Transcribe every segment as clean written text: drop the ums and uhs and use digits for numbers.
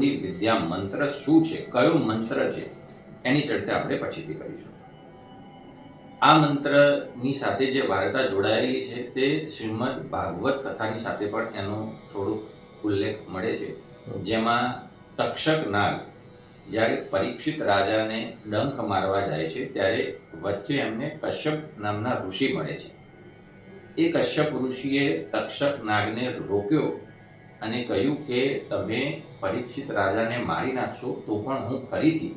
ગારુડી વિદ્યા મંત્ર શું છે, કયો મંત્ર છે, એની ચર્ચા આપણે પછીથી કરીશું. આ મંત્રની સાથે જે વાર્તા જોડાયેલી છે તે શ્રીમદ ભાગવત કથાની સાથે પણ એનો થોડોક ઉલ્લેખ મળે છે, જેમાં તક્ષક નાગ જ્યારે પરીક્ષિત રાજાને ડંખ મારવા જાય છે ત્યારે વચ્ચે એમને કશ્યપ નામના ઋષિ મળે છે. એ કશ્યપ ઋષિએ તક્ષક નાગને રોક્યો અને કહ્યું કે તમે પરીક્ષિત રાજાને મારી નાખશો તો પણ હું ફરીથી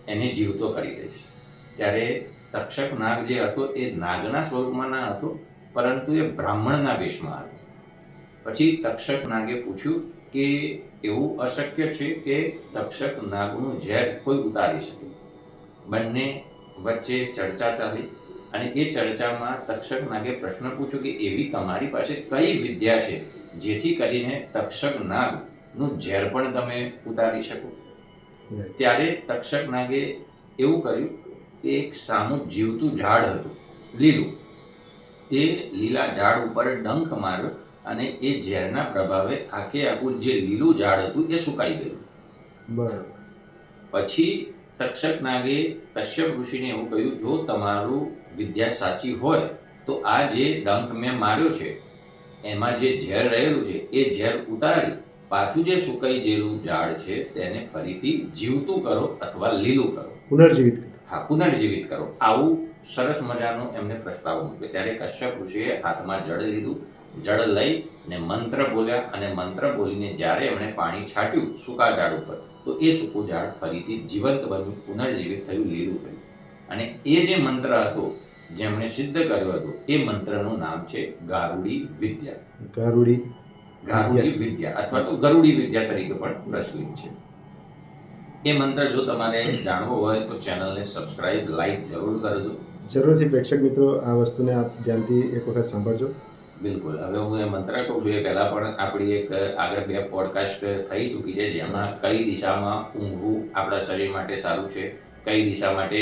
એને જીવતો કરી દઈશ. ત્યારે તક્ષક નાગ જે હતો એ નાગના સ્વરૂપમાં ના હતો, પરંતુ એ બ્રાહ્મણના વેશમાં હતો. પછી તક્ષક નાગે પૂછ્યું કે એવું અશક્ય છે કે તક્ષક નાગનું ઝેર કોઈ ઉતારી શકે. બંને વચ્ચે ચર્ચા ચાલી અને એ ચર્ચામાં તક્ષક નાગે પ્રશ્ન પૂછ્યો કે એવી તમારી પાસે કઈ વિદ્યા છે જેથી કરીને તક્ષક નાગનું ઝેર પણ તમે ઉતારી શકો. ત્યારે તક્ષક નાગે એવું કર્યું કે એક સામું જીવતું ઝાડ હતું, લીલું. તે લીલા ઝાડ ઉપર ડંખ માર્યો અને એ ઝેરના પ્રભાવે આખું જે લીલું ઝાડ હતું એ સુકાઈ ગયું. બરાબર. પછી તક્ષક નાગે કશ્યપ ઋષિને એવું કહ્યું, જો તમારું વિદ્યા સાચી હોય તો આ જે ડંખ મેં માર્યો છે એમાં જે ઝેર રહેલું છે એ ઝેર ઉતારી પાછું જે સુકાઈ ગયેલું ઝાડ છે તેને ફરીથી જીવતું કરો અથવા લીલું કરો, પુનર્જીવિત કરો. હા, પુનર્જીવિત કરો. આવું સરસ મજાનો એમને પ્રસ્તાવ મૂક્યો. ત્યારે કશ્યપ ઋષિએ હાથમાં જળ લીધું, જળ લઈ ને મંત્ર બોલ્યા અને મંત્ર બોલીને જ્યારે એમણે પાણી છાંટ્યું સૂકા ઝાડ ઉપર તો એ સૂકું ઝાડ ફરીથી જીવંત બન્યું, પુનર્જીવિત થયું, લીલું થયું. અને એ જે મંત્ર હતો જેમણે સિદ્ધ કર્યો હતો એ મંત્રનું નામ છે ગારુડી વિદ્યા. ગારુડી વિદ્યા અથવા તો ગરુડી વિદ્યા તરીકે પણ પ્રચલિત છે. એ મંત્ર જો તમારે જાણવો હોય તો ચેનલને સબસ્ક્રાઇબ, લાઈક જરૂર કરજો. જરૂરથી પ્રેક્ષક મિત્રો આ વસ્તુને આપ ધ્યાનથી એક વખત સાંભળજો. બિલકુલ. હવે હું એ મંત્ર કહું છું એ પહેલા પણ આપણી એક આગળ 2 પોડકાસ્ટ થઈ ચૂકી છે, જેમાં કઈ દિશામાં ઊંઘવું આપણા શરીર માટે સારું છે, કઈ દિશા માટે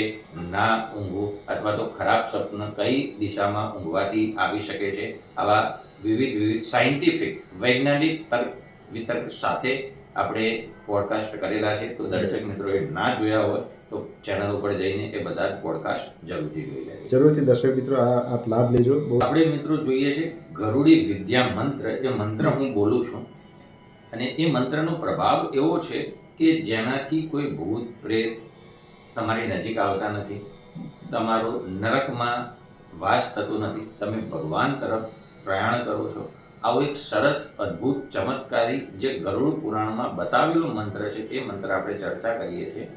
ના ઊંઘવું અથવા તો ખરાબ સ્વપ્ન કઈ દિશામાં ઊંઘવાથી આવી શકે છે, આવા વિવિધ સાયન્ટિફિક વૈજ્ઞાનિક તર્ક વિતર્ક સાથે આપણે પોડકાસ્ટ કરેલા છે. તો દર્શક મિત્રોએ ના જોયા હોય તો ચેનલ ઉપર જઈને એ બધા જ પોડકાસ્ટ જરૂરથી જોઈ લેજો. જરૂરથી દર્શક મિત્રો આપ લાભ લેજો. આપણે મિત્રો જોઈએ છે ગરુડી વિદ્યા મંત્ર. એ મંત્ર હું બોલું છું અને એ મંત્રનો પ્રભાવ એવો છે કે જેનાથી કોઈ ભૂત પ્રેત તમારી નજીક આવતા નથી, તમારો નરકમાં વાસ થતો નથી, તમે ભગવાન તરફ પ્રયાણ કરો છો. આવો એક સરસ અદ્ભુત ચમત્કારી જે ગરુડ પુરાણમાં બતાવેલો મંત્ર છે એ મંત્ર આપણે ચર્ચા કરીએ છીએ.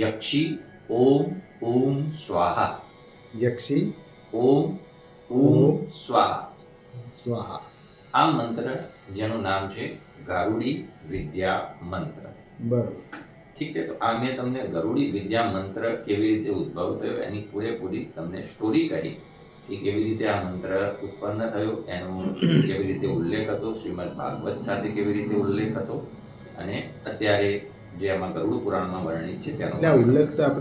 યક્ષી ઓમ ઓમ સ્વાહા. યક્ષી ઓમ ઓમ સ્વાહા. સ્વાહા. આ મંત્ર જેનું નામ છે ગારુડી વિદ્યા મંત્ર. બરાબર. ઠીક છે. તો આ મેં તમને ગરુડી વિદ્યા મંત્ર કેવી રીતે ઉદ્ભવ થયો એની પૂરેપૂરી તમને સ્ટોરી કહી કે કેવી રીતે આ મંત્ર ઉત્પન્ન થયો, એનો કેવી રીતે ઉલ્લેખ હતો, શ્રીમદ ભાગવત સાથે કેવી રીતે ઉલ્લેખ હતો અને અત્યારે જે આમાં ગરુડ પુરાણમાં વર્ણિત છે તેનો ઉલ્લેખ તો આપણે